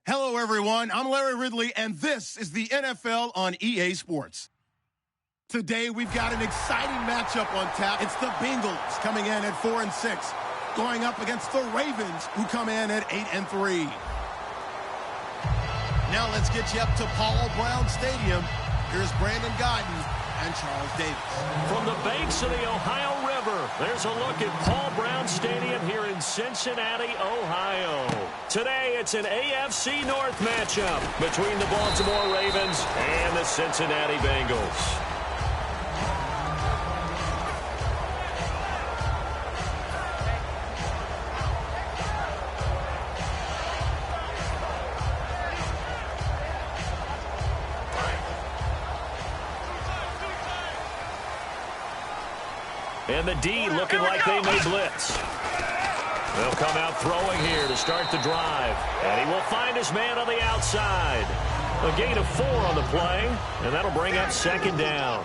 Hello, everyone. I'm Larry Ridley, and this is the NFL on EA Sports. Today, we've got an exciting matchup on tap. It's the Bengals coming in at 4-6, going up against the Ravens, who come in at 8-3. Now let's get you up to Paul Brown Stadium. Here's Brandon Gaudin and Charles Davis. From the banks of the Ohio River, there's a look at Paul Brown Stadium here in Cincinnati, Ohio. Today, it's an AFC North matchup between the Baltimore Ravens and the Cincinnati Bengals. And the D looking like they may blitz. They'll come out throwing here to start the drive. And he will find his man on the outside. A gain of 4 on the play, and that'll bring up second down.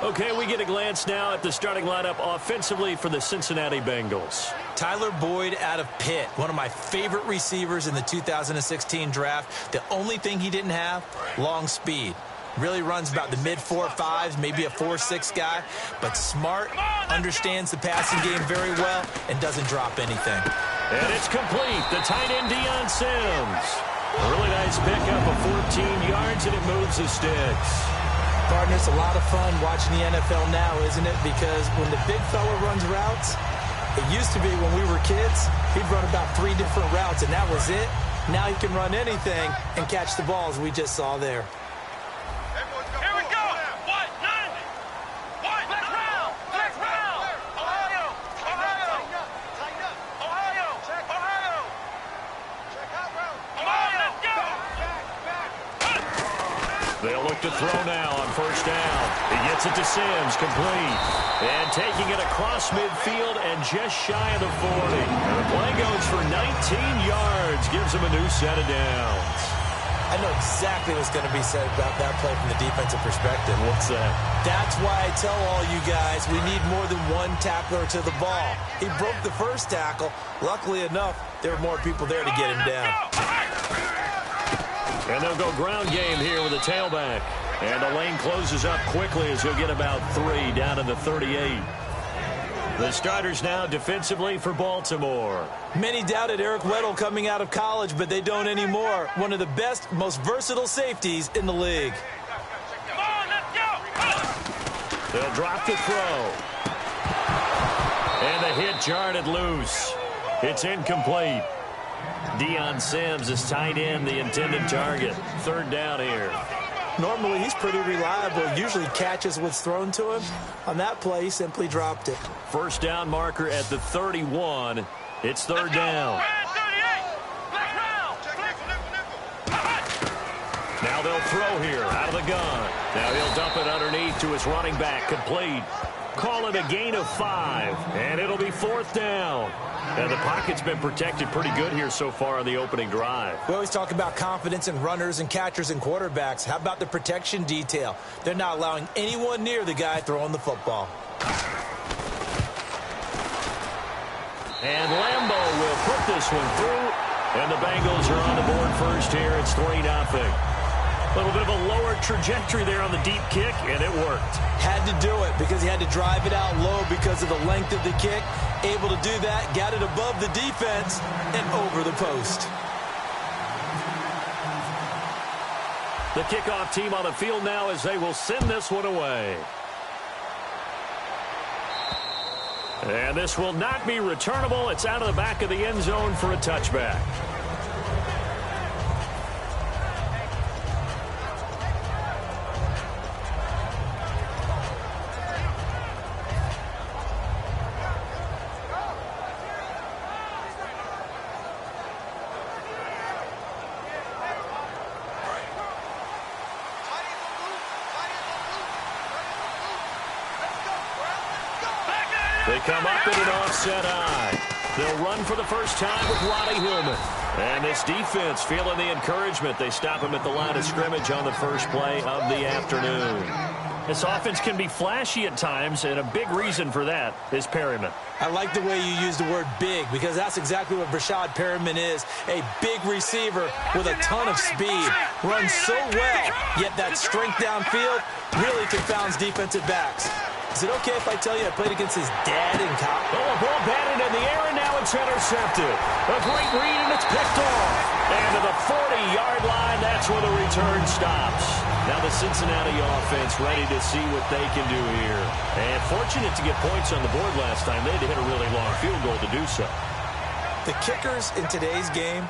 Okay, we get a glance now at the starting lineup offensively for the Cincinnati Bengals. Tyler Boyd out of Pitt, one of my favorite receivers in the 2016 draft. The only thing he didn't have, long speed. Really runs about the mid-4.5s, maybe a 4.6 guy, but smart, understands the passing game very well, and doesn't drop anything. And it's complete. The tight end, Deion Sims. A really nice pickup of 14 yards, and it moves the sticks. Partner, it's a lot of fun watching the NFL now, isn't it? Because when the big fella runs routes, it used to be when we were kids, he'd run about 3 different routes, and that was it. Now he can run anything and catch the balls we just saw there. They'll look to throw now on first down. He gets it to Sims, complete. And taking it across midfield and just shy of the 40. And the play goes for 19 yards, gives him a new set of downs. I know exactly what's going to be said about that play from the defensive perspective. What's that? That's why I tell all you guys we need more than one tackler to the ball. He broke the first tackle. Luckily enough, there were more people there to get him down. And they'll go ground game here with a tailback. And the lane closes up quickly as he'll get about 3 down to the 38. The starters now defensively for Baltimore. Many doubted Eric Weddle coming out of college, but they don't anymore. One of the best, most versatile safeties in the league. Come on, let's go! They'll drop the throw. And the hit jarred it loose. It's incomplete. Deion Sims is tight end, the intended target. Third down here. Normally, he's pretty reliable. Usually catches what's thrown to him. On that play, he simply dropped it. First down marker at the 31. It's third down. Now they'll throw here out of the gun. Now he'll dump it underneath to his running back. Complete. Call it a gain of 5. And it'll be fourth down. And the pocket's been protected pretty good here so far on the opening drive. We always talk about confidence in runners and catchers and quarterbacks. How about the protection detail? They're not allowing anyone near the guy throwing the football. And Lambeau will put this one through. And the Bengals are on the board first here. It's 3-0. A little bit of a lower trajectory there on the deep kick, and it worked. Had to do it because he had to drive it out low because of the length of the kick. Able to do that, got it above the defense and over the post. The kickoff team on the field now as they will send this one away. And this will not be returnable. It's out of the back of the end zone for a touchback. They come up in an offset eye. They'll run for the first time with Roddy Hillman. And this defense feeling the encouragement. They stop him at the line of scrimmage on the first play of the afternoon. This offense can be flashy at times, and a big reason for that is Perryman. I like the way you use the word big, because that's exactly what Brashad Perryman is. A big receiver with a ton of speed. Runs so well, yet that strength downfield really confounds defensive backs. Is it okay if I tell you I played against his dad in college? Oh, a ball batted in the air, and now it's intercepted. A great read, and it's picked off. And to the 40-yard line, that's where the return stops. Now the Cincinnati offense ready to see what they can do here. And fortunate to get points on the board last time. They had to hit a really long field goal to do so. The kickers in today's game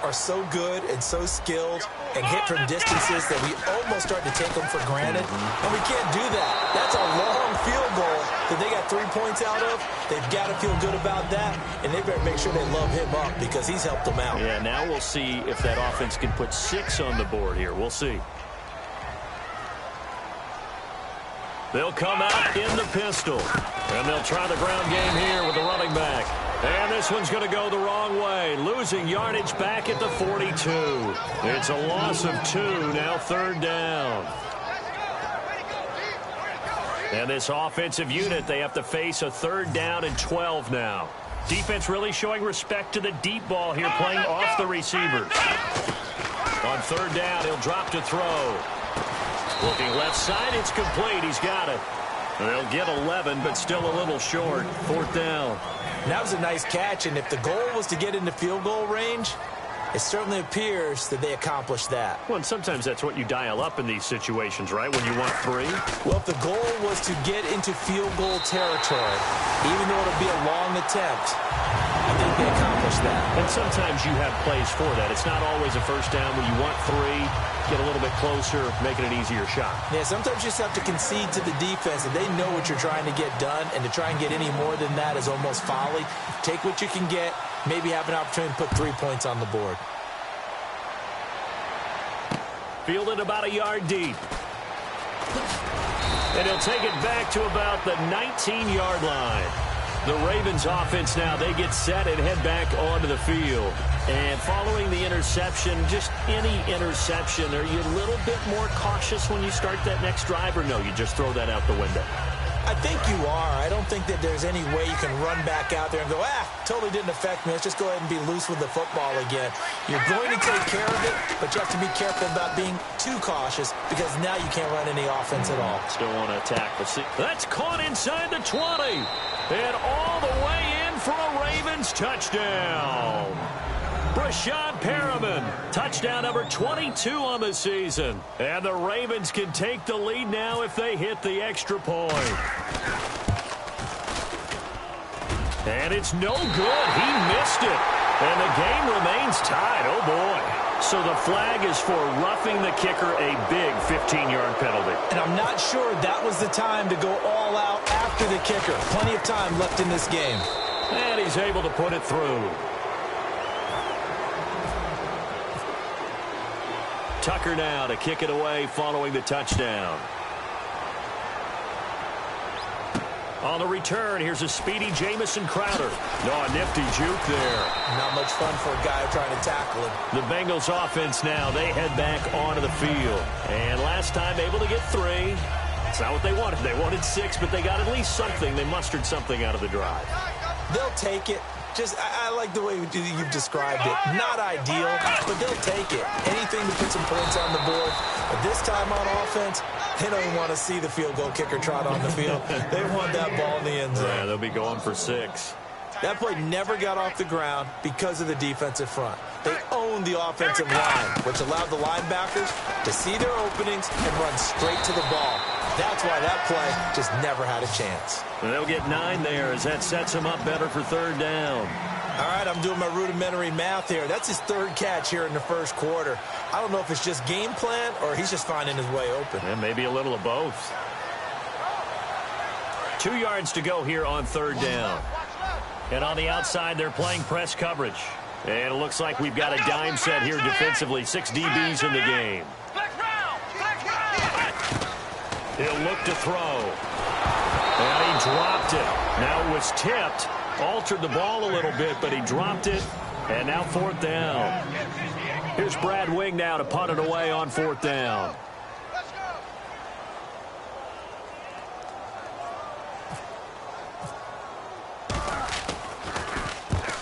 are so good and so skilled and hit from distances that we almost start to take them for granted. And we can't do that. That's a long field goal that they got 3 points out of. They've got to feel good about that, and they better make sure they love him up because he's helped them out. Yeah, now we'll see if that offense can put 6 on the board here. We'll see. They'll come out in the pistol, and they'll try the ground game here with the running back. And this one's going to go the wrong way, losing yardage back at the 42. It's a loss of 2, now 3rd down. And this offensive unit, they have to face a 3rd down and 12 now. Defense really showing respect to the deep ball here, playing off the receivers. On 3rd down, he'll drop to throw. Looking left side, it's complete. He's got it. They'll get 11, but still a little short. 4th down. That was a nice catch, and if the goal was to get into field goal range, it certainly appears that they accomplished that. Well, and sometimes that's what you dial up in these situations, right, when you want 3? Well, if the goal was to get into field goal territory, even though it'll be a long attempt, I think they accomplished that. And sometimes you have plays for that. It's not always a 1st down when you want 3. Get a little bit closer, making an easier shot. Yeah, sometimes you just have to concede to the defense, and they know what you're trying to get done, and to try and get any more than that is almost folly. Take what you can get, maybe have an opportunity to put 3 points on the board. Fielded about a yard deep. And he'll take it back to about the 19-yard line. The Ravens offense now, they get set and head back onto the field. And following the interception, just any interception, are you a little bit more cautious when you start that next drive, or no, you just throw that out the window? I think you are. I don't think that there's any way you can run back out there and go, totally didn't affect me. Let's just go ahead and be loose with the football again. You're going to take care of it, but you have to be careful about being too cautious because now you can't run any offense at all. Still want to attack. That's caught inside the 20. And all the way in for a Ravens touchdown. Brashad Perryman, touchdown number 22 on the season. And the Ravens can take the lead now if they hit the extra point. And it's no good. He missed it. And the game remains tied. Oh, boy. So the flag is for roughing the kicker, a big 15-yard penalty. And I'm not sure that was the time to go all out after the kicker. Plenty of time left in this game. And he's able to put it through. Tucker now to kick it away following the touchdown. On the return, here's a speedy Jamison Crowder. No, a nifty juke there. Not much fun for a guy trying to tackle him. The Bengals offense now, they head back onto the field. And last time able to get 3. It's not what they wanted. They wanted 6, but they got at least something. They mustered something out of the drive. They'll take it. I like the way you've described it. Not ideal, but they'll take it. Anything to put some points on the board. But this time on offense, they don't even want to see the field goal kicker trot on the field. They want that ball in the end zone. Yeah, they'll be going for 6. That play never got off the ground because of the defensive front. They owned the offensive line, which allowed the linebackers to see their openings and run straight to the ball. That's why that play just never had a chance. And they'll get 9 there as that sets them up better for 3rd down. All right, I'm doing my rudimentary math here. That's his 3rd catch here in the 1st quarter. I don't know if it's just game plan or he's just finding his way open. And maybe a little of both. 2 yards to go here on 3rd down. And on the outside, they're playing press coverage. And it looks like we've got a dime set here defensively. 6 DBs in the game. He'll look to throw. And he dropped it. Now it was tipped. Altered the ball a little bit, but he dropped it. And now 4th down. Here's Brad Wing now to punt it away on 4th down.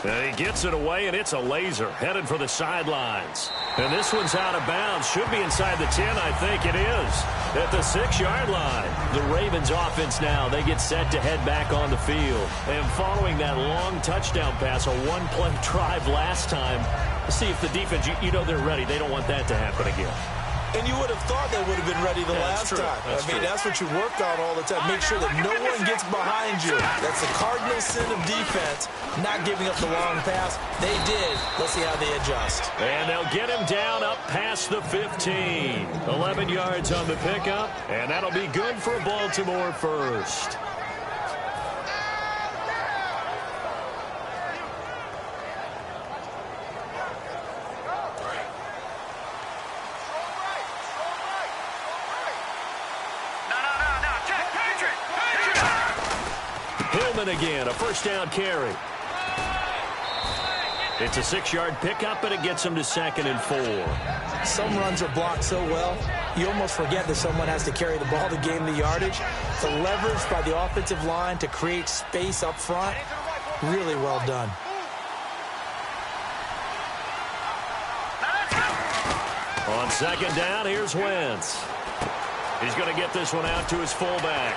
And he gets it away, and it's a laser headed for the sidelines. And this one's out of bounds. Should be inside the 10, I think it is. At the 6-yard line. The Ravens offense now, they get set to head back on the field. And following that long touchdown pass, a one-play drive last time, see if the defense, you know they're ready. They don't want that to happen again. And you would have thought they would have been ready the last time. That's what you work on all the time. Make sure that no one gets behind you. That's the cardinal sin of defense, not giving up the long pass. They did. Let's see how they adjust. And they'll get him down up past the 15. 11 yards on the pickup, and that'll be good for Baltimore first. Again, a first down carry. It's a 6-yard pickup, and it gets him to 2nd and 4. Some runs are blocked so well, you almost forget that someone has to carry the ball to gain the yardage. The leverage by the offensive line to create space up front, really well done. On 2nd down, here's Wentz. He's going to get this one out to his fullback.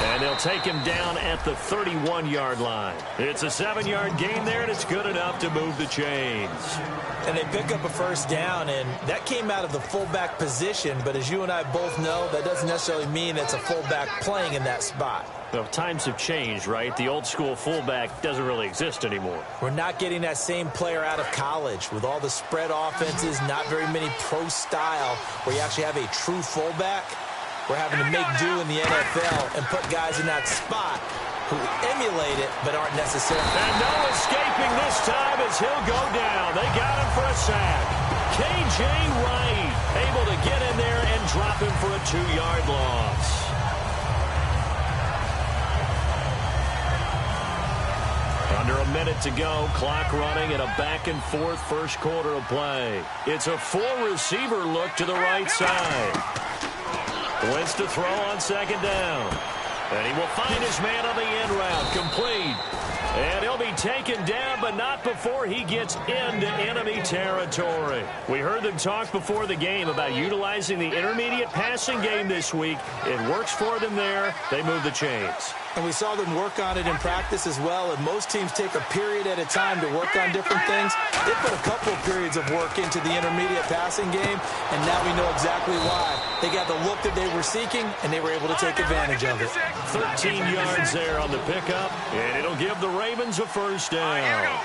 And they'll take him down at the 31-yard line. It's a 7-yard gain there, and it's good enough to move the chains. And they pick up a first down, and that came out of the fullback position. But as you and I both know, that doesn't necessarily mean it's a fullback playing in that spot. Well, times have changed, right? The old-school fullback doesn't really exist anymore. We're not getting that same player out of college. With all the spread offenses, not very many pro style, where you actually have a true fullback. We're having to make do in the NFL and put guys in that spot who emulate it but aren't necessarily. And no escaping this time as he'll go down. They got him for a sack. K.J. Wright able to get in there and drop him for a 2-yard loss. Under a minute to go, clock running, and a back-and-forth first quarter of play. It's a 4-receiver look to the right side. Wentz to throw on 2nd down. And he will find his man on the end route. Complete. And he'll be taken down, but not before he gets into enemy territory. We heard them talk before the game about utilizing the intermediate passing game this week. It works for them there. They move the chains. And we saw them work on it in practice as well, and most teams take a period at a time to work on different things. They put a couple of periods of work into the intermediate passing game, and now we know exactly why. They got the look that they were seeking, and they were able to take advantage of it. 13 yards there on the pickup, and it'll give the Ravens a first down.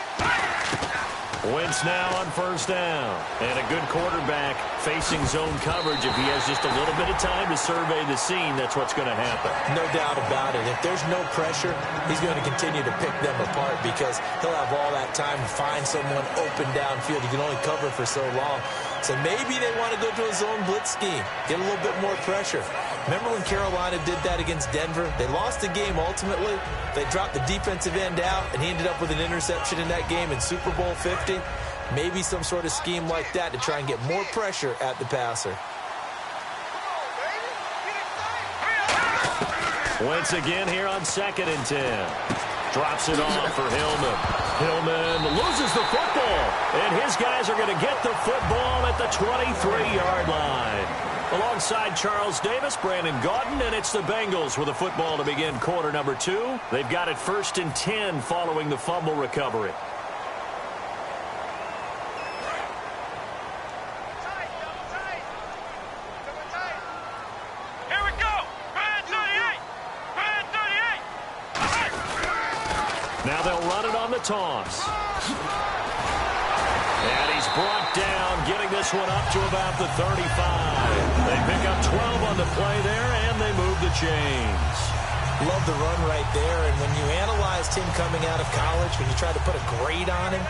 Wentz now on first down. And a good quarterback facing zone coverage. If he has just a little bit of time to survey the scene, that's what's going to happen. No doubt about it. If there's no pressure, he's going to continue to pick them apart because he'll have all that time to find someone open downfield. He can only cover for so long. So maybe they want to go to a zone blitz scheme, get a little bit more pressure. Remember when Carolina did that against Denver? They lost the game ultimately. They dropped the defensive end out, and he ended up with an interception in that game in Super Bowl 50. Maybe some sort of scheme like that to try and get more pressure at the passer. Wentz again here on 2nd and 10. Drops it off for Hillman. Hillman loses the football, and his guys are going to get the football at the 23-yard line. Alongside Charles Davis, Brandon Gaudin, and it's the Bengals with the football to begin quarter number 2. They've got it 1st and 10 following the fumble recovery. Now they'll run it on the toss. And he's brought down, getting this one up to about the 35. They pick up 12 on the play there, and they move the chains. Love the run right there, and when you analyzed him coming out of college, when you tried to put a grade on him,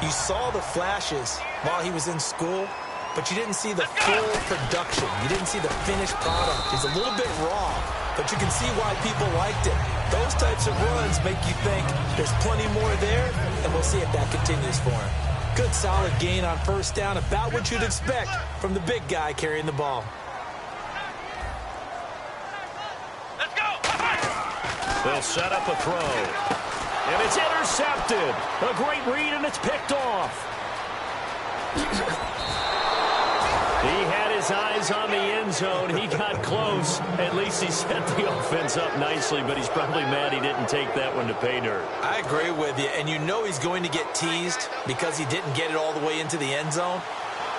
you saw the flashes while he was in school, but you didn't see the full production. You didn't see the finished product. He's a little bit raw, but you can see why people liked it. Those types of runs make you think there's plenty more there, and we'll see if that continues for him. Good solid gain on first down, about what you'd expect from the big guy carrying the ball. They'll set up a throw. And it's intercepted. A great read, and it's picked off. He had his eyes on the end zone. He got close. At least he set the offense up nicely, but he's probably mad he didn't take that one to pay dirt. I agree with you, and you know he's going to get teased because he didn't get it all the way into the end zone.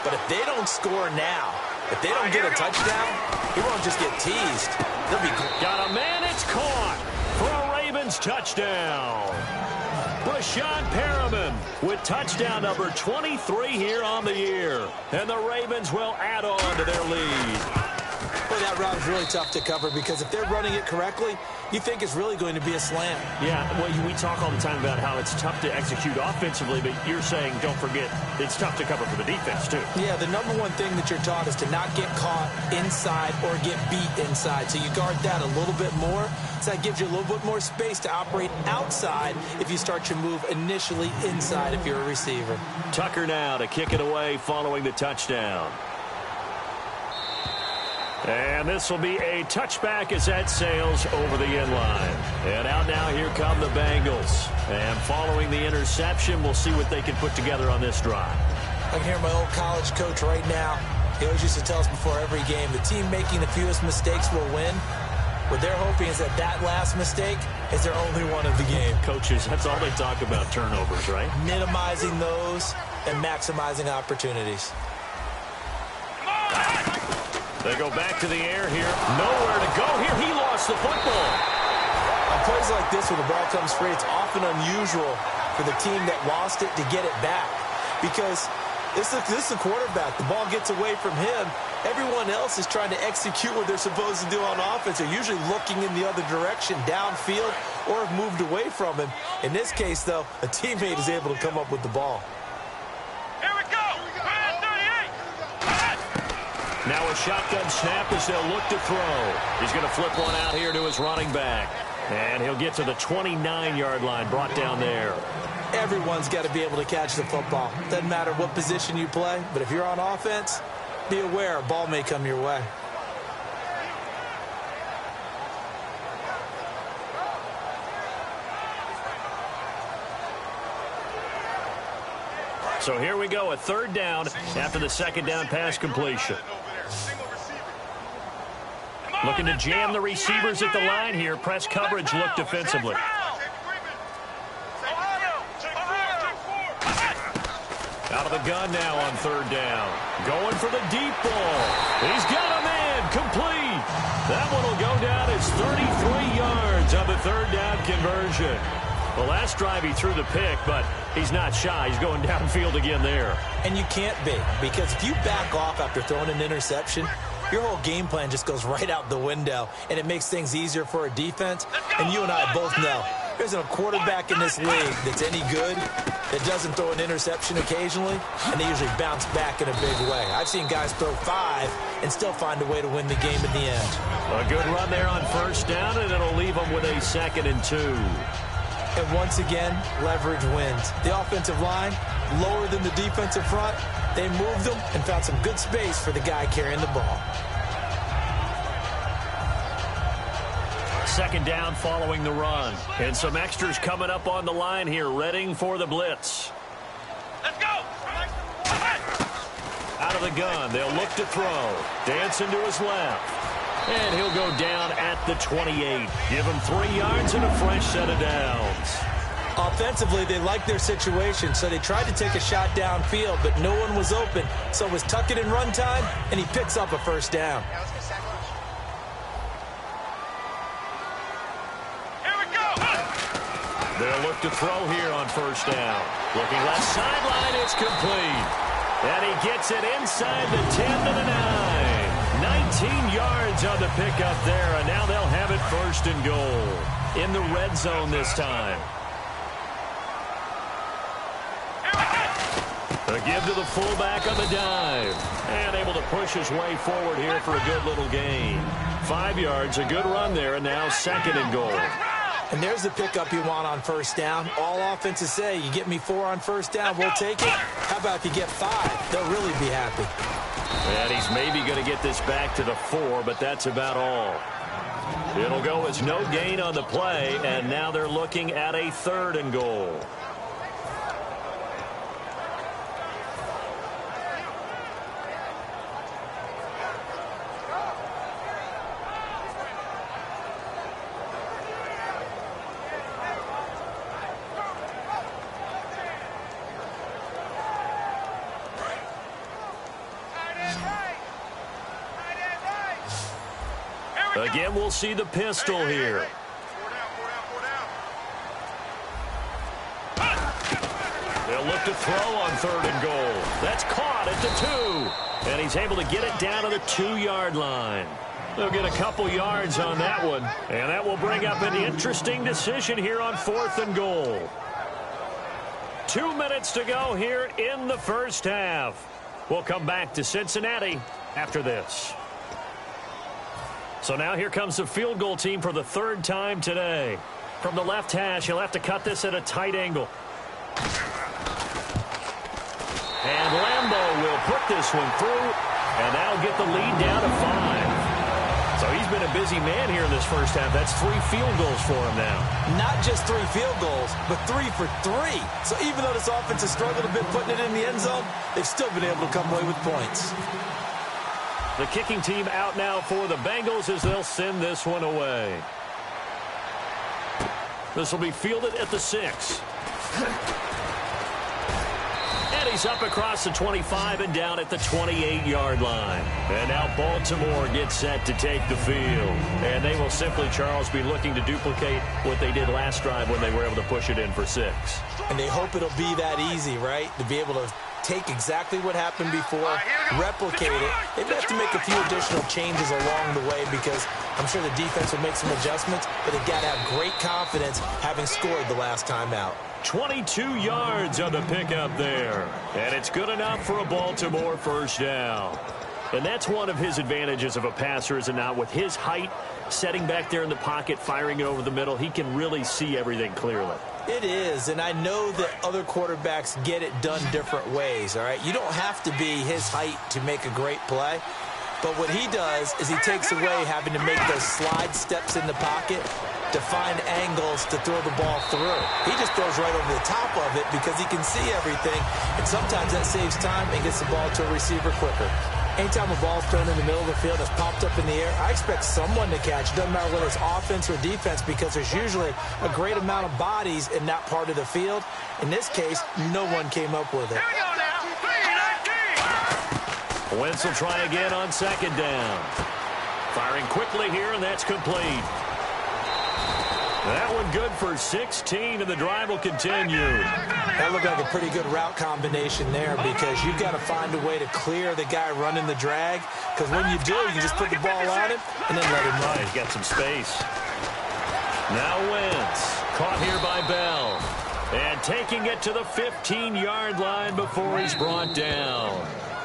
But if they don't score now, if they don't get a touchdown, he won't just get teased. They'll be got a man, it's caught for a Ravens touchdown. Brashad Perriman with touchdown number 23 here on the year. And the Ravens will add on to their lead. Well, that route is really tough to cover because if they're running it correctly, you think it's really going to be a slant. Yeah, well, we talk all the time about how it's tough to execute offensively, but you're saying, don't forget, it's tough to cover for the defense, too. Yeah, the number one thing that you're taught is to not get caught inside or get beat inside. So you guard that a little bit more. So that gives you a little bit more space to operate outside if you start your move initially inside if you're a receiver. Tucker now to kick it away following the touchdown. And this will be a touchback as that sails over the end line. And out now, here come the Bengals. And following the interception, we'll see what they can put together on this drive. I can hear my old college coach right now. He always used to tell us before every game, the team making the fewest mistakes will win. What they're hoping is that last mistake is their only one of the game. Coaches, that's all they talk about, turnovers, right? Minimizing those and maximizing opportunities. They go back to the air here. Nowhere to go here. He lost the football. On plays like this where the ball comes free, it's often unusual for the team that lost it to get it back. Because this is the quarterback. The ball gets away from him. Everyone else is trying to execute what they're supposed to do on offense. They're usually looking in the other direction, downfield, or have moved away from him. In this case, though, a teammate is able to come up with the ball. Now a shotgun snap as they'll look to throw. He's going to flip one out here to his running back. And he'll get to the 29-yard line, brought down there. Everyone's got to be able to catch the football. Doesn't matter what position you play, but if you're on offense, be aware a ball may come your way. So here we go, a third down after the second down pass completion. Looking to jam the receivers at the line here. Press coverage look defensively. Out of the gun now on third down. Going for the deep ball. He's got a man complete. That one will go down as 33 yards on the third down conversion. The last drive he threw the pick, but he's not shy. He's going downfield again there. And you can't be, because if you back off after throwing an interception, your whole game plan just goes right out the window, and it makes things easier for a defense. And you and I both know there's a quarterback in this league that's any good that doesn't throw an interception occasionally, and they usually bounce back in a big way. I've seen guys throw 5 and still find a way to win the game in the end. A good run there on first down, and it'll leave them with a 2nd and 2. And once again, leverage wins. The offensive line, lower than the defensive front, they moved them and found some good space for the guy carrying the ball. Second down following the run. And some extras coming up on the line here, readying for the blitz. Let's go! Out of the gun, they'll look to throw. Dancing to his left. And he'll go down at the 28. Give him 3 yards and a fresh set of downs. Offensively, they liked their situation, so they tried to take a shot downfield, but no one was open. So it was tuck it in run time, and he picks up a first down. Here we go! They'll look to throw here on first down. Looking left sideline, it's complete. And he gets it inside the 10 to the 9. 19 yards on the pickup there, and now they'll have it 1st and goal. In the red zone this time. A give to the fullback on the dive. And able to push his way forward here for a good little gain. 5 yards, a good run there, and now 2nd and goal. And there's the pickup you want on first down. All offenses say, you get me 4 on first down, we'll take it. How about if you get 5? They'll really be happy. And he's maybe going to get this back to the 4, but that's about all. It'll go as no gain on the play, and now they're looking at a 3rd and goal. Again, we'll see the pistol here. They'll look to throw on 3rd and goal. That's caught at the 2. And he's able to get it down to the 2-yard line. They'll get a couple yards on that one. And that will bring up an interesting decision here on 4th and goal. 2 minutes to go here in the first half. We'll come back to Cincinnati after this. So now here comes the field goal team for the 3rd time today. From the left hash, he'll have to cut this at a tight angle. And Lambeau will put this one through, and that'll get the lead down to 5. So he's been a busy man here in this first half. That's 3 field goals for him now. Not just 3 field goals, but 3 for 3. So even though this offense has struggled a bit putting it in the end zone, they've still been able to come away with points. The kicking team out now for the Bengals as they'll send this one away. This will be fielded at the 6. And he's up across the 25 and down at the 28-yard line. And now Baltimore gets set to take the field. And they will simply, Charles, be looking to duplicate what they did last drive when they were able to push it in for 6. And they hope it'll be that easy, right? To be able to take exactly what happened before, replicate it. They may have to make a few additional changes along the way because I'm sure the defense will make some adjustments, but they've got to have great confidence having scored the last time out. 22 yards on the pickup there. And it's good enough for a Baltimore first down. And that's one of his advantages of a passer, is it not? With his height, setting back there in the pocket, firing it over the middle, he can really see everything clearly. It is, and I know that other quarterbacks get it done different ways, all right? You don't have to be his height to make a great play, but what he does is he takes away having to make those slide steps in the pocket to find angles to throw the ball through. He just throws right over the top of it because he can see everything, and sometimes that saves time and gets the ball to a receiver quicker. Anytime a ball's thrown in the middle of the field that's popped up in the air, I expect someone to catch. Doesn't matter whether it's offense or defense because there's usually a great amount of bodies in that part of the field. In this case, no one came up with it. Here we go now. Wentz will try again on 2nd down. Firing quickly here, and that's complete. That one good for 16, and the drive will continue. That looked like a pretty good route combination there because you've got to find a way to clear the guy running the drag, because when you do, you just put the ball on him and then let him run. He's got some space. Now Wentz, caught here by Bell, and taking it to the 15-yard line before he's brought down.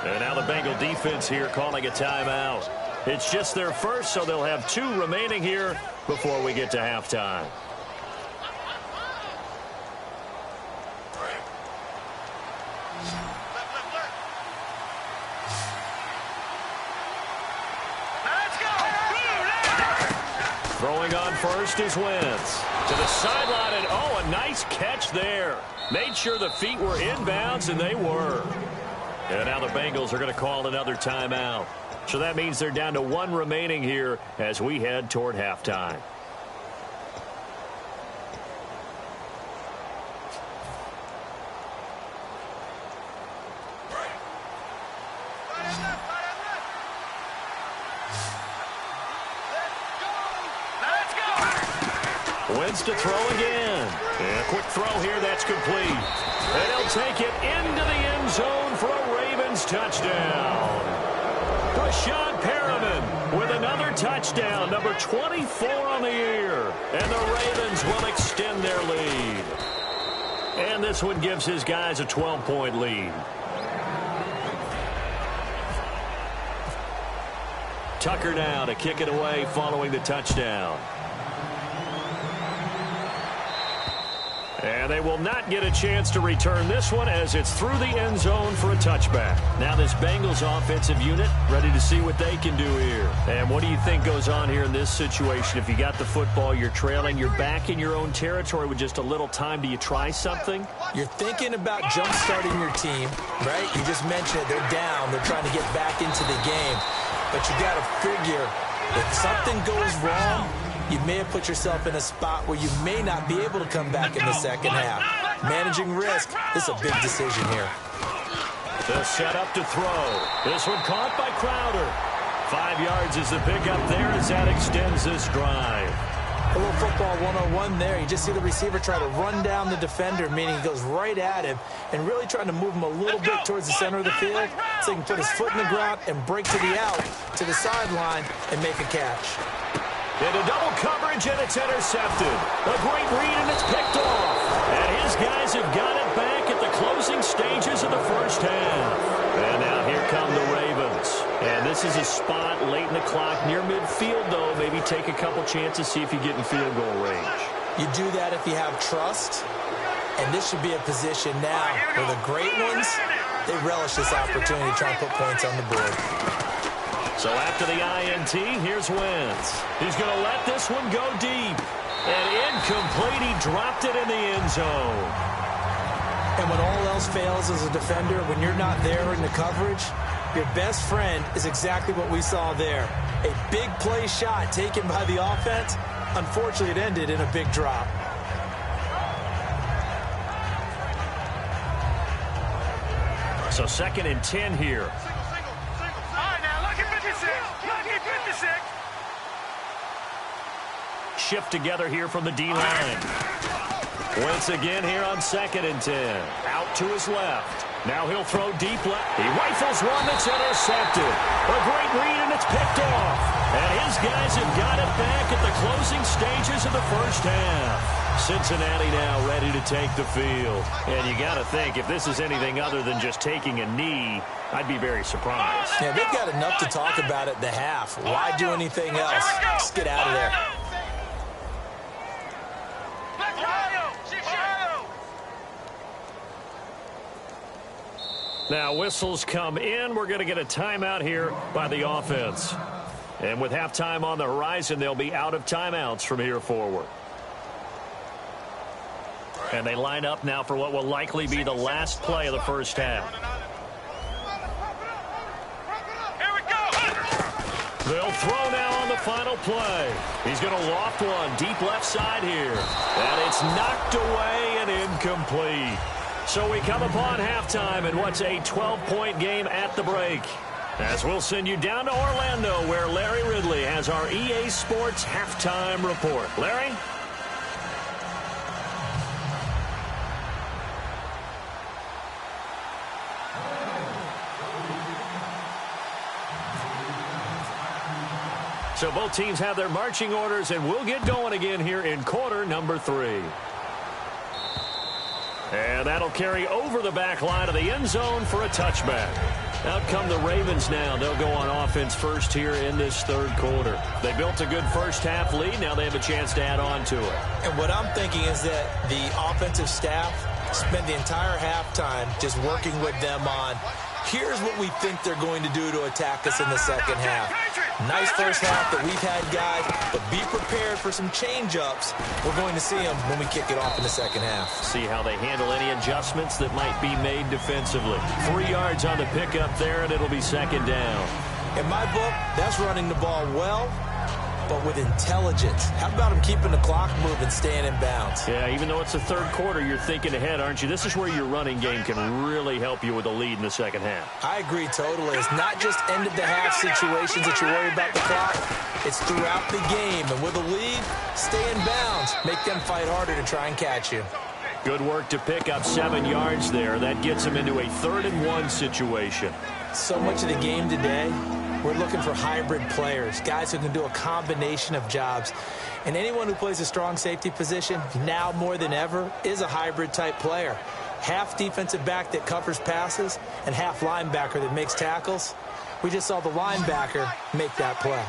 And now the Bengal defense here calling a timeout. It's just their first, so they'll have 2 remaining here before we get to halftime. Throwing on first is Wentz. To the sideline, and oh, a nice catch there. Made sure the feet were inbounds, and they were. And now the Bengals are going to call another timeout. So that means they're down to 1 remaining here as we head toward halftime. Wentz to throw again. And a quick throw here, that's complete. And he'll take it into the end zone for a Ravens touchdown. Rashad Perriman with another touchdown, number 24 on the year. And the Ravens will extend their lead. And this one gives his guys a 12-point lead. Tucker now to kick it away following the touchdown. And they will not get a chance to return this one as it's through the end zone for a touchback. Now this Bengals offensive unit ready to see what they can do here. And what do you think goes on here in this situation? If you got the football, you're trailing, you're back in your own territory with just a little time. Do you try something? You're thinking about jump-starting your team, right? You just mentioned it. They're down. They're trying to get back into the game. But you got to figure if something goes wrong, you may have put yourself in a spot where you may not be able to come back in the second half. Managing risk, this is a big decision here. They'll set up to throw. This one caught by Crowder. 5 yards is the pickup there as that extends this drive. A little football 101 there. You just see the receiver try to run down the defender, meaning he goes right at him and really trying to move him a little bit towards the center of the field so he can put his foot in the ground and break to the out, to the sideline, and make a catch. Into double coverage, and it's intercepted. A great read, and it's picked off. And his guys have got it back at the closing stages of the first half. And now here come the Ravens. And this is a spot late in the clock near midfield, though. Maybe take a couple chances, see if you get in field goal range. You do that if you have trust. And this should be a position now where the great ones, they relish this opportunity to try and put points on the board. So after the INT, here's Wentz. He's going to let this one go deep. And incomplete, he dropped it in the end zone. And when all else fails as a defender, when you're not there in the coverage, your best friend is exactly what we saw there. A big play shot taken by the offense. Unfortunately, it ended in a big drop. So 2nd and 10 here. Shift together here from the D-line. Wentz again here on 2nd and 10. Out to his left. Now he'll throw deep left. He rifles one that's intercepted. A great read, and it's picked off. And his guys have got it back at the closing stages of the first half. Cincinnati now ready to take the field. And you got to think, if this is anything other than just taking a knee, I'd be very surprised. Yeah, they've got enough to talk about at the half. Why do anything else? Just get out of there. Now whistles come in. We're going to get a timeout here by the offense. And with halftime on the horizon, they'll be out of timeouts from here forward. And they line up now for what will likely be the last play of the first half. Here we go. They'll throw now on the final play. He's going to loft one deep left side here. And it's knocked away and incomplete. So we come upon halftime in what's a 12-point game at the break. As we'll send you down to Orlando, where Larry Ridley has our EA Sports halftime report. Larry? So both teams have their marching orders, and we'll get going again here in quarter number 3. And that'll carry over the back line of the end zone for a touchback. Out come the Ravens now. They'll go on offense first here in this third quarter. They built a good first half lead. Now they have a chance to add on to it. And what I'm thinking is that the offensive staff spent the entire halftime just working with them on, here's what we think they're going to do to attack us in the second half. Nice first half that we've had, guys, but be prepared for some change-ups. We're going to see them when we kick it off in the second half. See how they handle any adjustments that might be made defensively. 3 yards on the pickup there, and it'll be second down. In my book, that's running the ball well, but with intelligence. How about him keeping the clock moving, staying in bounds? Yeah, even though it's the third quarter, you're thinking ahead, aren't you? This is where your running game can really help you with a lead in the second half. I agree totally. It's not just end-of-the-half situations that you worry about the clock. It's throughout the game. And with a lead, stay in bounds. Make them fight harder to try and catch you. Good work to pick up 7 yards there. That gets them into a 3rd-and-1 situation. So much of the game today, we're looking for hybrid players, guys who can do a combination of jobs. And anyone who plays a strong safety position, now more than ever, is a hybrid-type player. Half defensive back that covers passes and half linebacker that makes tackles. We just saw the linebacker make that play.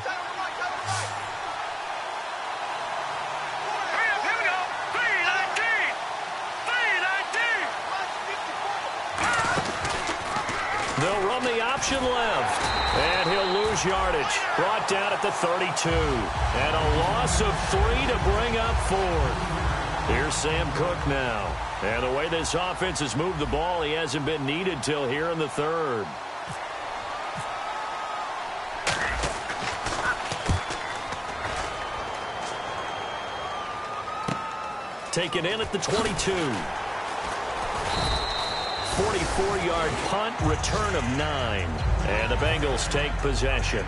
option left. And he'll lose yardage. Brought down at the 32. And a loss of 3 to bring up 4. Here's Sam Cook now. And the way this offense has moved the ball, he hasn't been needed till here in the third. Taken in at the 22. 44-yard punt, return of 9. And the Bengals take possession.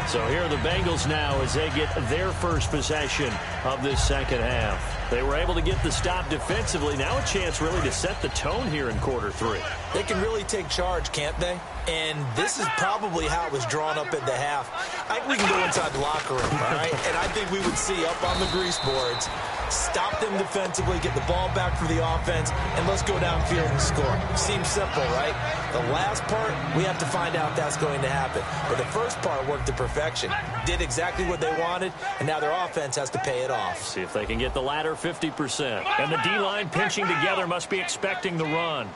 So here are the Bengals now as they get their first possession of this second half. They were able to get the stop defensively. Now a chance really to set the tone here in quarter 3. They can really take charge, can't they? And this is probably how it was drawn up at the half. I think we can go inside the locker room, all right? And I think we would see up on the grease boards, stop them defensively, get the ball back for the offense, and let's go downfield and score. Seems simple, right? The last part, we have to find out if that's going to happen. But the first part worked to perfection. Did exactly what they wanted, and now their offense has to pay it off. See if they can get the latter 50%. And the D-line pinching together must be expecting the run.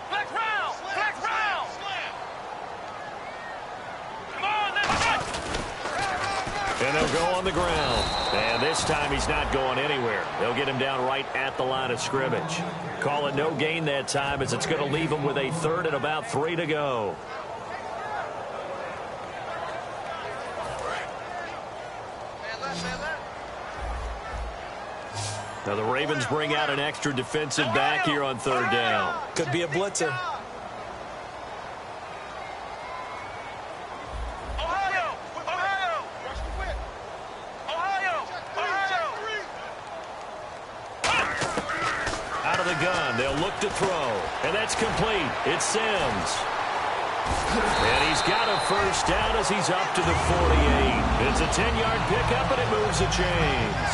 Flex round! Flex round! Come on, let's go! And they'll go on the ground. And this time he's not going anywhere. They'll get him down right at the line of scrimmage. Call it no gain that time as it's going to leave him with a third and about 3 to go. Now the Ravens bring out an extra defensive back here on third down. Could be a blitzer. Out of the gun, they'll look to throw. And that's complete. It's Sims. And he's got a first down as he's up to the 48. It's a 10-yard pickup, and it moves the chains.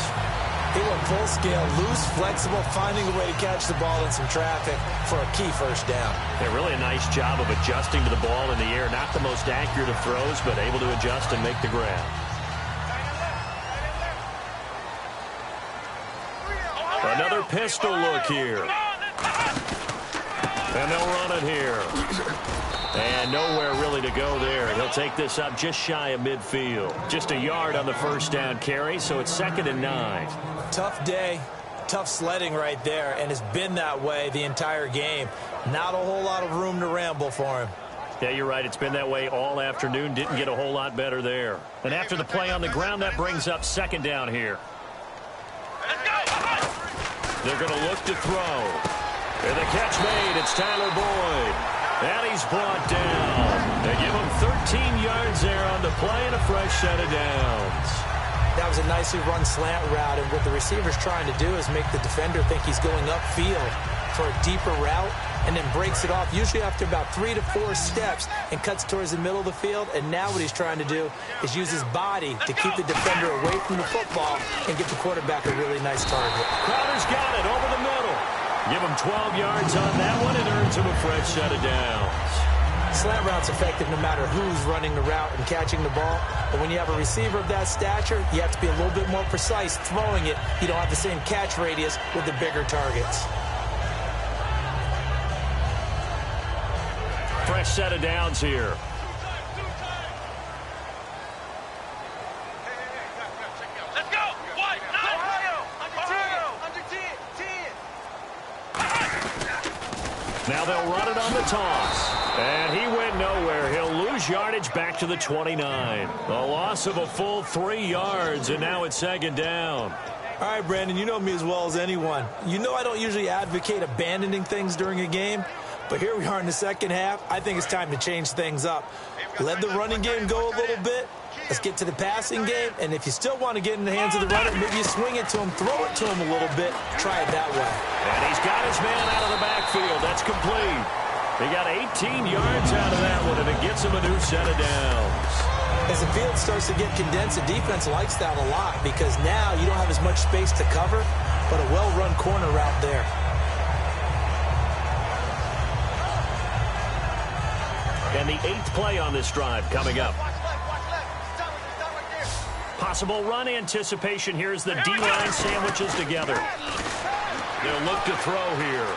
He went full scale, loose, flexible, finding a way to catch the ball in some traffic for a key first down. Yeah, really a nice job of adjusting to the ball in the air. Not the most accurate of throws, but able to adjust and make the grab. Another pistol look here. And they'll run it here. And nowhere really to go there. He'll take this up just shy of midfield. Just a yard on the first down carry, so it's 2nd and 9. Tough day, tough sledding right there, and it's been that way the entire game. Not a whole lot of room to ramble for him. Yeah, you're right. It's been that way all afternoon. Didn't get a whole lot better there. And after the play on the ground, that brings up 2nd down here. They're going to look to throw. And the catch made. It's Tyler Boyd. And he's brought down. They give him 13 yards there on the play and a fresh set of downs. That was a nicely run slant route, and what the receiver's trying to do is make the defender think he's going upfield for a deeper route and then breaks it off, usually after about 3 to 4 steps, and cuts towards the middle of the field. And now what he's trying to do is use his body to keep the defender away from the football and give the quarterback a really nice target. Crowder's got it over the middle. Give him 12 yards on that one and earns him a fresh set of downs. Slant route's effective no matter who's running the route and catching the ball. But when you have a receiver of that stature, you have to be a little bit more precise throwing it. You don't have the same catch radius with the bigger targets. Fresh set of downs here. Let's go! White! Ohio! Under 10! Now they'll run it on the toss. And he went nowhere. He'll lose yardage back to the 29. A loss of a full 3 yards, and now it's 2nd down. All right, Brandon, you know me as well as anyone. You know I don't usually advocate abandoning things during a game, but here we are in the second half. I think it's time to change things up. Let the running game go a little bit. Let's get to the passing game, and if you still want to get in the hands of the runner, maybe you swing it to him, throw it to him a little bit, try it that way. And he's got his man out of the backfield. That's complete. He got 18 yards out of that one, and it gets him a new set of downs. As the field starts to get condensed, the defense likes that a lot because now you don't have as much space to cover, but a well-run corner route there. And the 8th play on this drive coming up. Possible run anticipation here as the D-line sandwiches together. They'll look to throw here.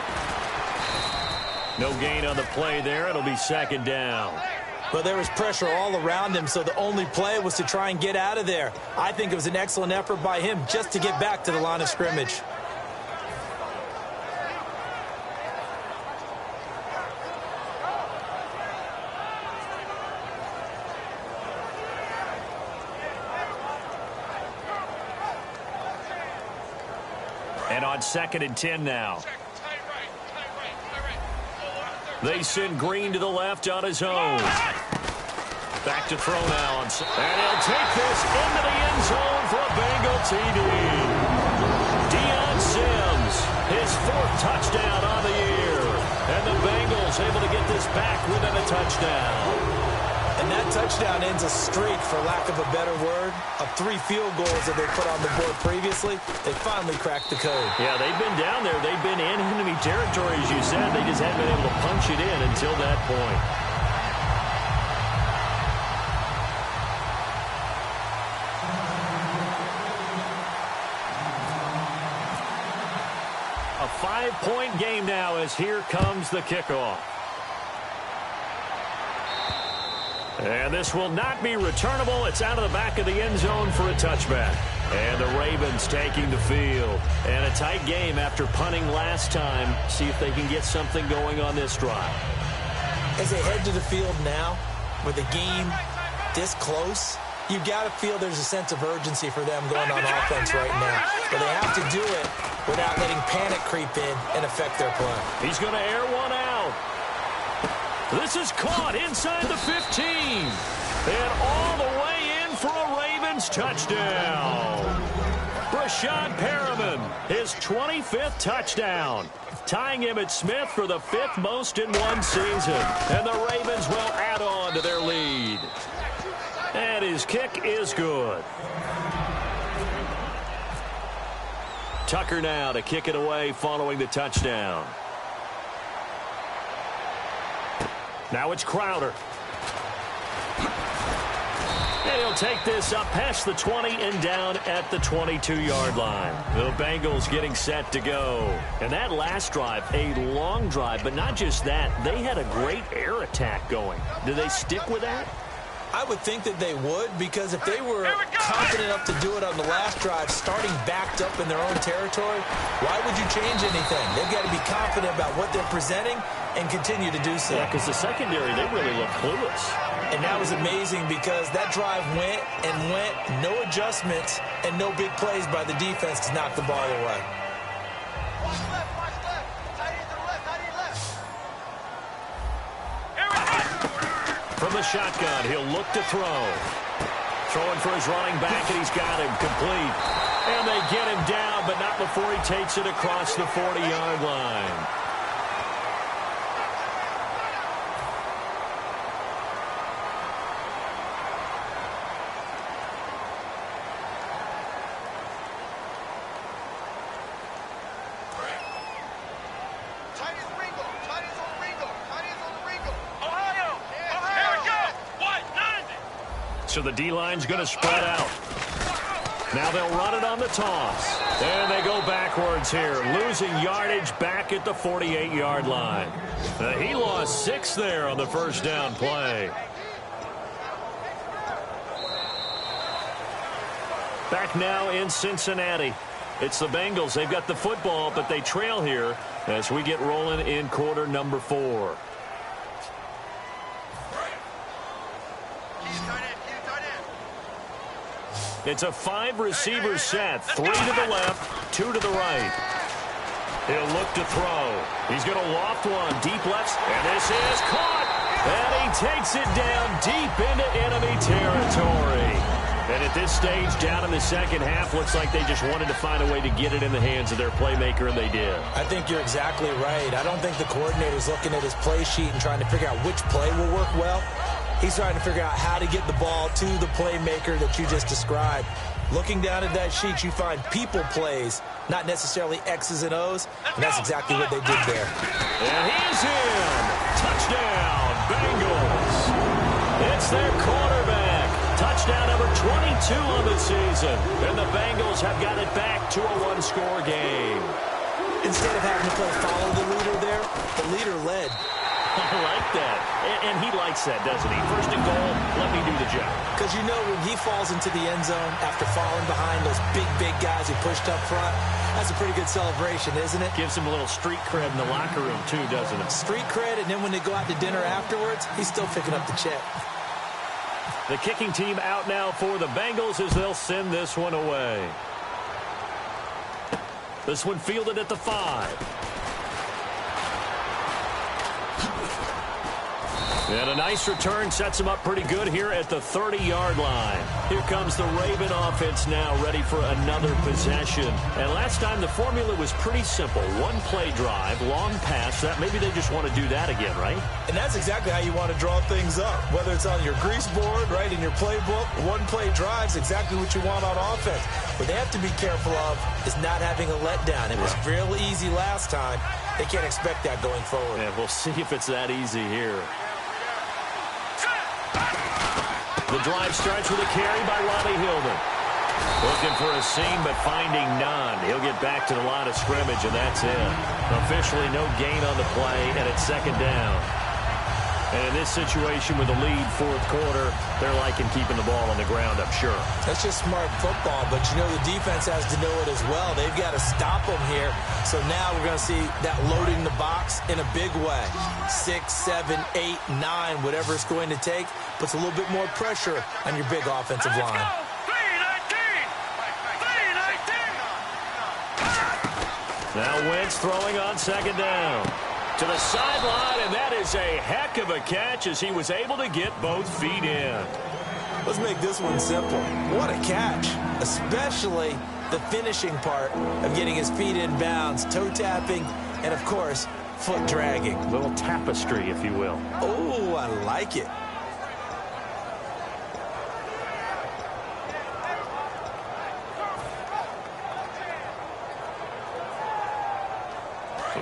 No gain on the play there. It'll be 2nd down. Well, there was pressure all around him, so the only play was to try and get out of there. I think it was an excellent effort by him just to get back to the line of scrimmage. And on 2nd and 10 now. They send Green to the left on his own. Back to throw now. And he'll take this into the end zone for a Bengal TD. Deion Sims, his 4th touchdown on the year. And the Bengals able to get this back within a touchdown. And that touchdown ends a streak, for lack of a better word, of 3 field goals that they put on the board previously. They finally cracked the code. Yeah, they've been down there. They've been in enemy territory, as you said. They just haven't been able to punch it in until that point. A 5-point game now as here comes the kickoff. And this will not be returnable. It's out of the back of the end zone for a touchback. And the Ravens taking the field. And a tight game after punting last time. See if they can get something going on this drive. As they head to the field now, with the game this close, you've got to feel there's a sense of urgency for them going on offense right now. But they have to do it without letting panic creep in and affect their play. He's going to air one out. This is caught inside the 15. And all the way in for a Ravens touchdown. Rashad Perriman, his 25th touchdown. Tying Emmitt Smith for the 5th most in one season. And the Ravens will add on to their lead. And his kick is good. Tucker now to kick it away following the touchdown. Now it's Crowder. And he'll take this up past the 20 and down at the 22-yard line. The Bengals getting set to go. And that last drive, a long drive, but not just that. They had a great air attack going. Do they stick with that? I would think that they would, because if they were confident enough to do it on the last drive, starting backed up in their own territory, why would you change anything? They've got to be confident about what they're presenting and continue to do so. Yeah, because the secondary, they really look clueless. And that was amazing, because that drive went and went, no adjustments, and no big plays by the defense to knock the ball away. Watch left, watch left. Tight end to the left, tight end left. From the shotgun, he'll look to throw. Throwing for his running back, and he's got him complete. And they get him down, but not before he takes it across the 40-yard line. So the D-line's going to spread out. Now they'll run it on the toss. And they go backwards here, losing yardage back at the 48-yard line. He lost 6 there on the first down play. Back now in Cincinnati. It's the Bengals. They've got the football, but they trail here as we get rolling in quarter number 4. It's a 5-receiver set. 3 to the left, 2 to the right. He'll look to throw. He's going to loft one deep left. And this is caught. And he takes it down deep into enemy territory. And at this stage, down in the second half, looks like they just wanted to find a way to get it in the hands of their playmaker, and they did. I think you're exactly right. I don't think the coordinator's looking at his play sheet and trying to figure out which play will work well. He's trying to figure out how to get the ball to the playmaker that you just described. Looking down at that sheet, you find people plays, not necessarily X's and O's, and that's exactly what they did there. And he's in. Touchdown, Bengals. It's their quarterback. Touchdown number 22 on the season. And the Bengals have got it back to a one-score game. Instead of having to play follow the leader there, the leader led. I like that. And he likes that, doesn't he? First and goal, let me do the job. Because you know when he falls into the end zone after falling behind those big guys he pushed up front, that's a pretty good celebration, isn't it? Gives him a little street cred in the locker room, too, doesn't it? Street cred, and then when they go out to dinner afterwards, he's still picking up the check. The kicking team out now for the Bengals as they'll send this one away. This one fielded at the 5. And a nice return sets him up pretty good here at the 30-yard line. Here comes the Raven offense now, ready for another possession. And last time the formula was pretty simple. One-play drive, long pass. That maybe they just want to do that again, right? And that's exactly how you want to draw things up. Whether it's on your grease board, right, in your playbook, one-play drive's exactly what you want on offense. What they have to be careful of is not having a letdown. It was real easy last time. They can't expect that going forward. Yeah, we'll see if it's that easy here. The drive starts with a carry by Robbie Hilden. Looking for a seam, but finding none. He'll get back to the line of scrimmage, and that's it. Officially no gain on the play, and it's second down. And in this situation with the lead fourth quarter, they're liking keeping the ball on the ground, I'm sure. That's just smart football, but you know the defense has to know it as well. They've got to stop them here. So now we're going to see that loading the box in a big way. 6, 7, 8, 9, whatever it's going to take, puts a little bit more pressure on your big offensive line. Now Wentz throwing on second down. To the sideline, and that is a heck of a catch as he was able to get both feet in. Let's make this one simple. What a catch, especially the finishing part of getting his feet in bounds, toe tapping, and, of course, foot dragging. A little tapestry, if you will. Oh, I like it.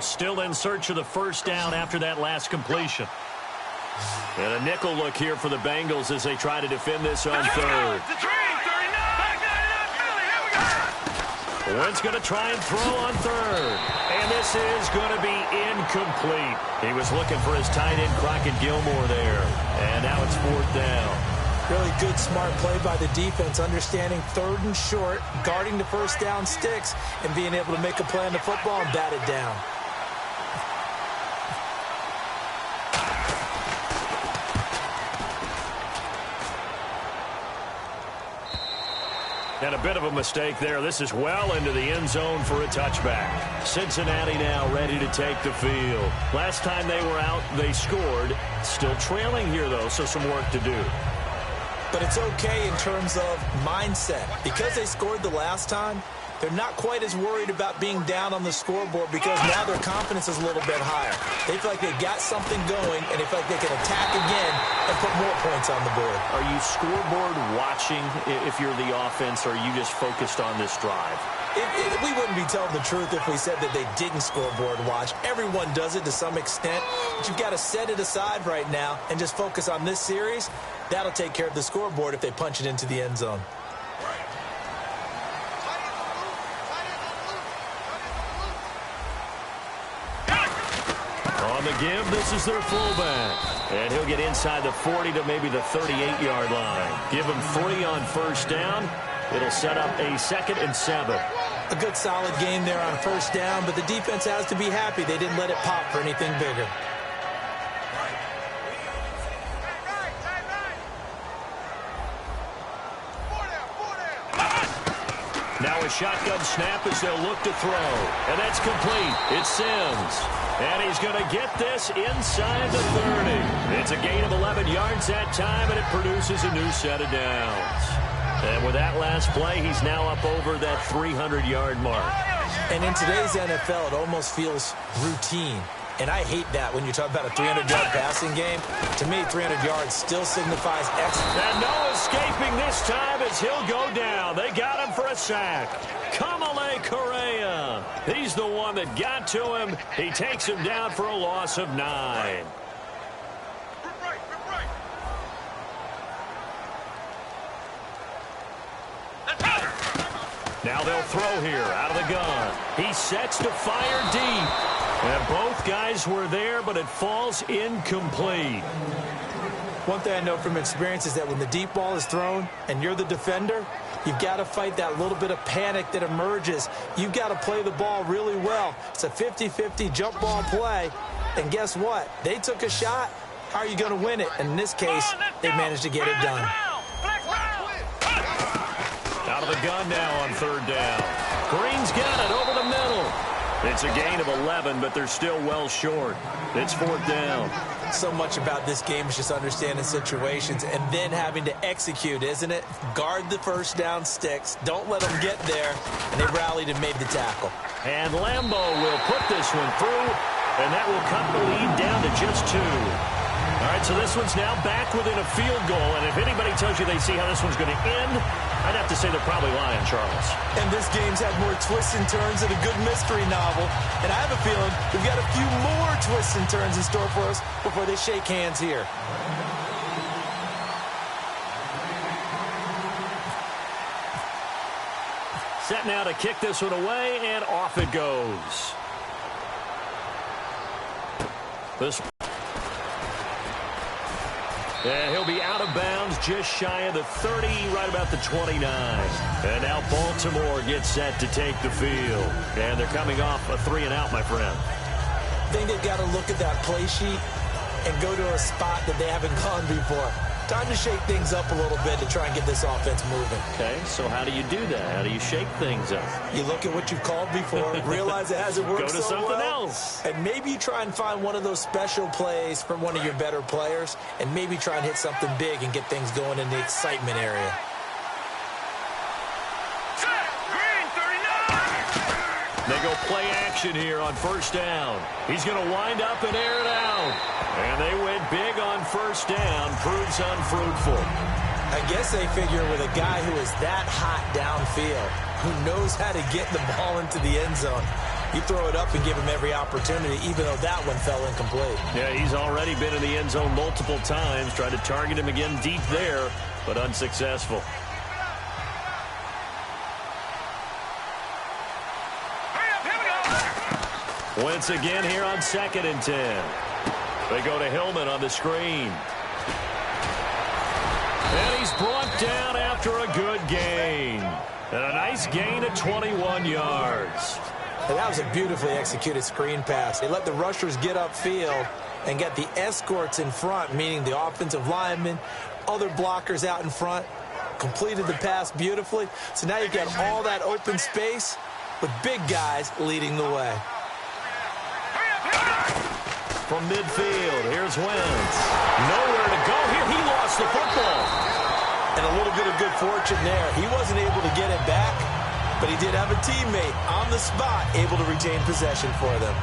Still in search of the first down after that last completion. And a nickel look here for the Bengals as they try to defend this on third. Wentz going to try and throw on third. And this is going to be incomplete. He was looking for his tight end, Crockett Gilmore, there. And now it's fourth down. Really good, smart play by the defense, understanding third and short, guarding the first down sticks, and being able to make a play on the football and bat it down. And a bit of a mistake there. This is well into the end zone for a touchback. Cincinnati now ready to take the field. Last time they were out, they scored. Still trailing here, though, so some work to do. But it's okay in terms of mindset. Because they scored the last time, they're not quite as worried about being down on the scoreboard because now their confidence is a little bit higher. They feel like they got something going, and they feel like they can attack again and put more points on the board. Are you scoreboard watching if you're the offense, or are you just focused on this drive? We wouldn't be telling the truth if we said that they didn't scoreboard watch. Everyone does it to some extent, but you've got to set it aside right now and just focus on this series. That'll take care of the scoreboard if they punch it into the end zone. On the give, this is their fullback. And he'll get inside the 40 to maybe the 38-yard line. Give him 3 on first down. It'll set up a 2nd and 7. A good solid game there on first down, but the defense has to be happy they didn't let it pop for anything bigger. Now a shotgun snap as they'll look to throw. And that's complete. It's Sims. And he's going to get this inside the 30. It's a gain of 11 yards that time, and it produces a new set of downs. And with that last play, he's now up over that 300-yard mark. And in today's NFL, it almost feels routine. And I hate that when you talk about a 300-yard passing game. To me, 300 yards still signifies excellence. And no escaping this time as he'll go down. They got him for a sack. Kamale Correa. He's the one that got to him. He takes him down for a loss of 9. Now they'll throw here out of the gun. He sets to fire deep. And both guys were there, but it falls incomplete. One thing I know from experience is that when the deep ball is thrown and you're the defender, you've got to fight that little bit of panic that emerges. You've got to play the ball really well. It's a 50-50 jump ball play. And guess what? They took a shot. How are you going to win it? And in this case, they managed to get it done. Out of the gun now on third down. Green's got it over the middle. It's a gain of 11, but they're still well short. It's fourth down. So much about this game is just understanding situations and then having to execute, isn't it? Guard the first down sticks. Don't let them get there. And they rallied and made the tackle. And Lambo will put this one through, and that will cut the lead down to just 2. All right, so this one's now back within a field goal, and if anybody tells you they see how this one's going to end, I'd have to say they're probably lying, Charles. And this game's had more twists and turns than a good mystery novel, and I have a feeling we've got a few more twists and turns in store for us before they shake hands here. Set now to kick this one away, and off it goes. And he'll be out of bounds just shy of the 30, right about the 29. And now Baltimore gets set to take the field. And they're coming off a 3-and-out, my friend. I think they've got to look at that play sheet and go to a spot that they haven't gone before. Time to shake things up a little bit to try and get this offense moving. Okay, so how do you do that? How do you shake things up? You look at what you've called before, realize it hasn't worked Go to so something well, else. and maybe you try and find one of those special plays from one of your better players, and maybe try and hit something big and get things going in the excitement area. They go play action here on first down. He's going to wind up and air it out. And they went big on first down. Proves unfruitful. I guess they figure with a guy who is that hot downfield, who knows how to get the ball into the end zone, you throw it up and give him every opportunity, even though that one fell incomplete. Yeah, he's already been in the end zone multiple times. Tried to target him again deep there, but unsuccessful. Once again here on 2nd and 10. They go to Hillman on the screen. And he's brought down after a good gain. And a nice gain of 21 yards. And that was a beautifully executed screen pass. They let the rushers get upfield and get the escorts in front, meaning the offensive linemen, other blockers out in front, completed the pass beautifully. So now you've got all that open space with big guys leading the way. From midfield, here's Wentz. Nowhere to go here. He lost the football. And a little bit of good fortune there. He wasn't able to get it back, but he did have a teammate on the spot able to retain possession for them.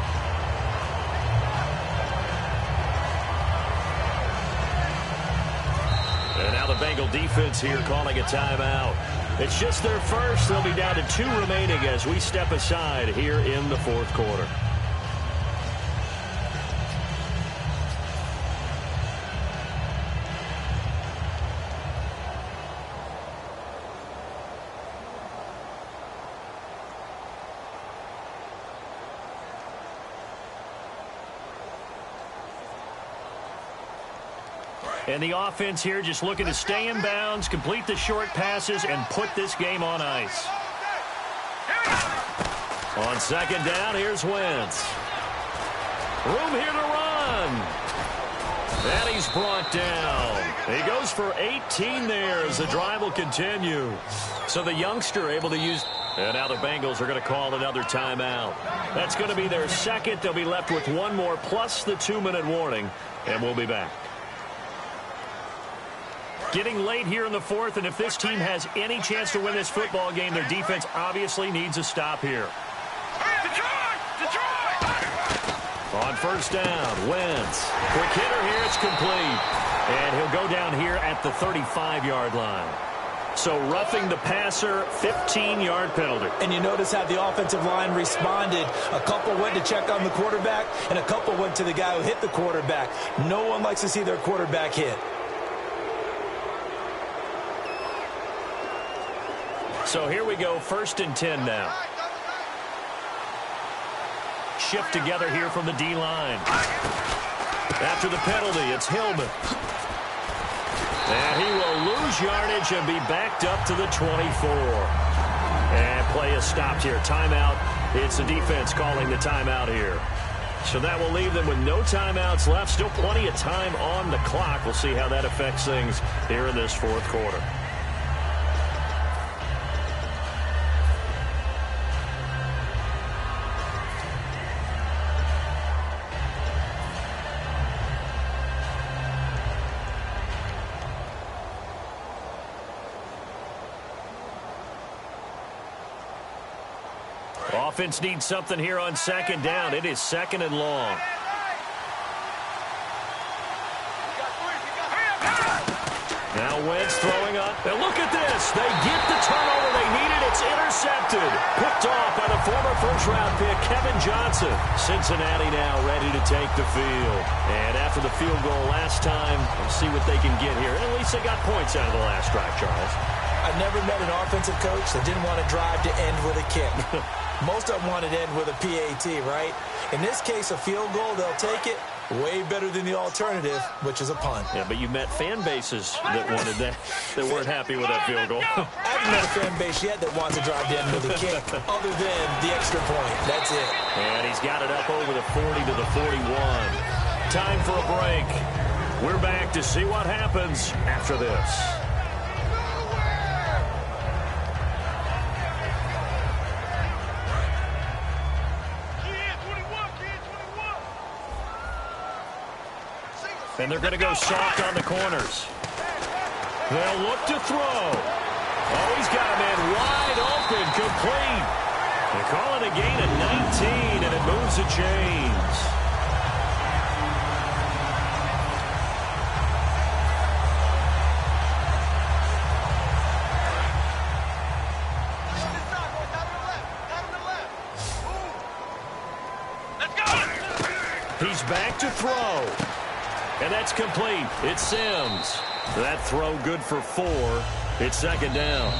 And now the Bengal defense here calling a timeout. It's just their first. They'll be down to 2 remaining as we step aside here in the fourth quarter. And the offense here just looking to stay in bounds, complete the short passes, and put this game on ice. On second down, here's Wentz. Room here to run. And he's brought down. He goes for 18 there as the drive will continue. So the youngster able to use... And now the Bengals are going to call another timeout. That's going to be their second. They'll be left with one more plus the 2-minute warning. And we'll be back. Getting late here in the fourth, and if this team has any chance to win this football game, their defense obviously needs a stop here. On first down, Wentz. Quick hitter here, it's complete. And he'll go down here at the 35-yard line. So roughing the passer, 15-yard penalty. And you notice how the offensive line responded. A couple went to check on the quarterback, and a couple went to the guy who hit the quarterback. No one likes to see their quarterback hit. So here we go, 1st and 10 now. shift together here from the D-line. After the penalty, it's Hillman. And he will lose yardage and be backed up to the 24. And play is stopped here. Timeout. It's the defense calling the timeout here. So that will leave them with no timeouts left. Still plenty of time on the clock. We'll see how that affects things here in this fourth quarter. Offense needs something here on second down. It is second and long. Now Wentz throwing up. And look at this. They get the turnover they needed. It's intercepted. Picked off by the former first-round pick, Kevin Johnson. Cincinnati now ready to take the field. And after the field goal last time, we'll see what they can get here. At least they got points out of the last drive, Charles. I've never met an offensive coach that didn't want to drive to end with a kick. Most of them wanted to end with a PAT, right? In this case, a field goal, they'll take it. Way better than the alternative, which is a punt. Yeah, but you met fan bases that wanted that, that weren't happy with that field goal. I haven't met a fan base yet that wants to drive to end with a kick, other than the extra point. That's it. And he's got it up over the 40 to the 41. Time for a break. We're back to see what happens after this. And they're going to go soft on the corners. They'll look to throw. Oh, he's got a man wide open, complete. They call it a gain of 19, and it moves the chains. He's back to throw. And that's complete. It's Sims. That throw good for 4. It's second down.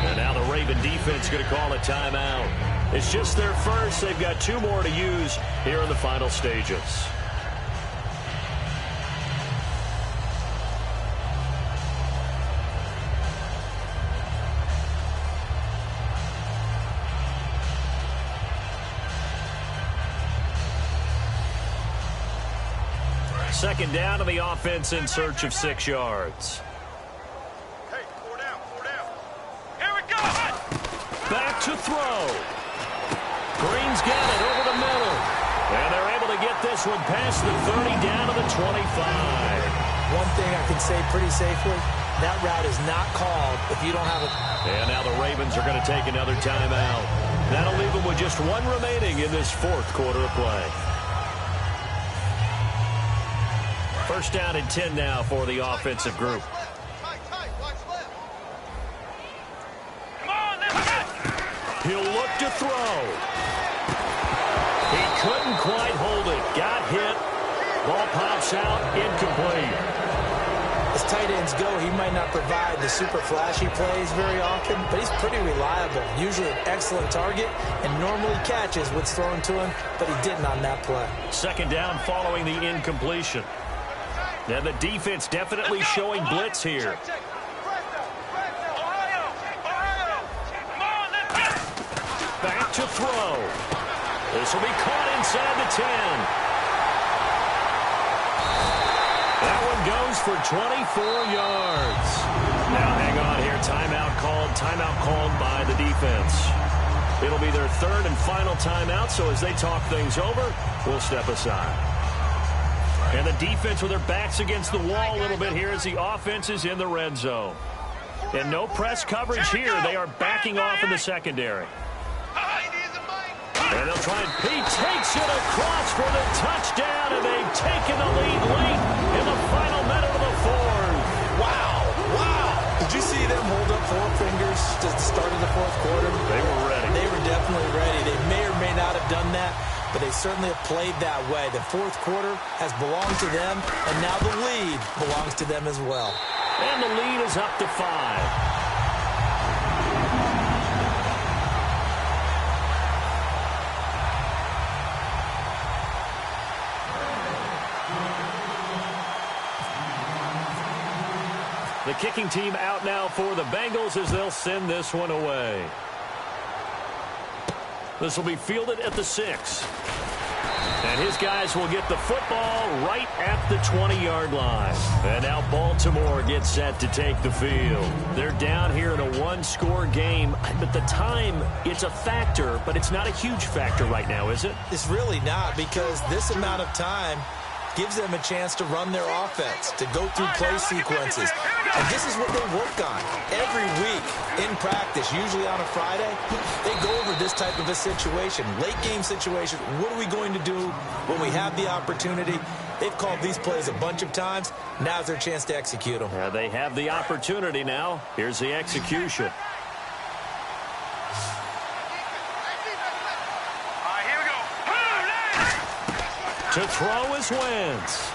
And now the Raven defense going to call a timeout. It's just their first. They've got 2 more to use here in the final stages. Second down to the offense in search of 6 yards. Hey, 4 down, 4 down. Here we go. Back to throw. Green's got it over the middle. And they're able to get this one past the 30 down to the 25. One thing I can say pretty safely, that route is not called if you don't have it. And now the Ravens are going to take another timeout. That'll leave them with just 1 remaining in this fourth quarter of play. First down and 10 now for the offensive group. He'll look to throw. He couldn't quite hold it. Got hit. Ball pops out. Incomplete. As tight ends go, he might not provide the super flashy plays very often, but he's pretty reliable. Usually an excellent target and normally catches what's thrown to him, but he didn't on that play. Second down following the incompletion. And the defense definitely showing blitz here. Back to throw. This will be caught inside the 10. That one goes for 24 yards. Now hang on here. Timeout called by the defense. It'll be their 3rd and final timeout, so as they talk things over, we'll step aside. And the defense with their backs against the wall a little bit here as the offense is in the red zone. And no press coverage here. They are backing off in the secondary. And they'll try and he takes it across for the touchdown, and they've taken the lead late in the final minute of the 4th. Wow. Did you see them hold up 4 fingers at the start of the fourth quarter? They were ready. They were definitely ready. They may or may not have done that, but they certainly have played that way. The fourth quarter has belonged to them, and now the lead belongs to them as well. And the lead is up to 5. the kicking team out now for the Bengals as they'll send this one away. This will be fielded at the 6. And his guys will get the football right at the 20-yard line. And now Baltimore gets set to take the field. They're down here in a one-score game. But the time, it's a factor, but it's not a huge factor right now, is it? It's really not, because this amount of time gives them a chance to run their offense, to go through play sequences. And this is what they work on every week in practice, usually on a Friday. They go over this type of a situation, late game situation. What are we going to do when we have the opportunity? They've called these plays a bunch of times. Now's their chance to execute them. Yeah, they have the opportunity now. Here's the execution. To throw is Wentz.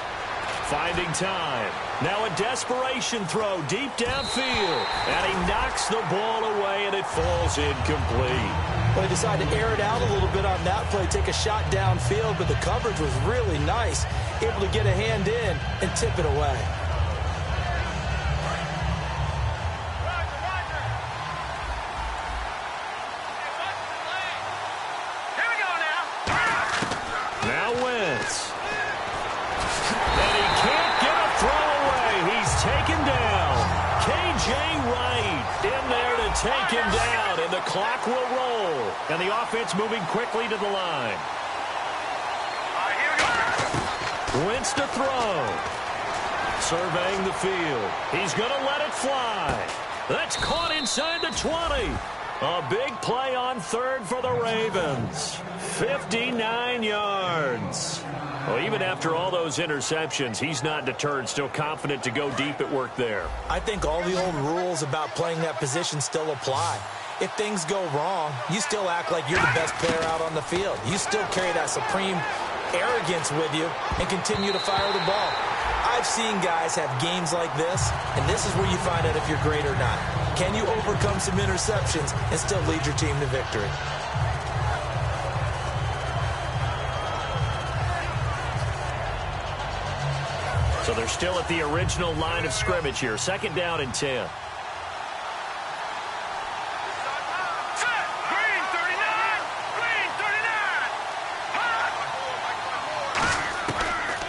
Finding time. Now a desperation throw deep downfield. And he knocks the ball away, and it falls incomplete. Well, he decided to air it out a little bit on that play, take a shot downfield, but the coverage was really nice. Able to get a hand in and tip it away. Take him down, and the clock will roll. And the offense moving quickly to the line. Wentz to throw. Surveying the field. He's going to let it fly. That's caught inside the 20. A big play on third for the Ravens. 59 yards. Well, even after all those interceptions, he's not deterred, still confident to go deep at work there. I think all the old rules about playing that position still apply. If things go wrong, you still act like you're the best player out on the field. You still carry that supreme arrogance with you and continue to fire the ball. I've seen guys have games like this, and this is where you find out if you're great or not. Can you overcome some interceptions and still lead your team to victory? So they're still at the original line of scrimmage here. 2nd down and 10.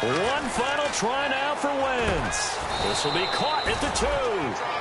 One final try now for Wentz. This will be caught at the 2.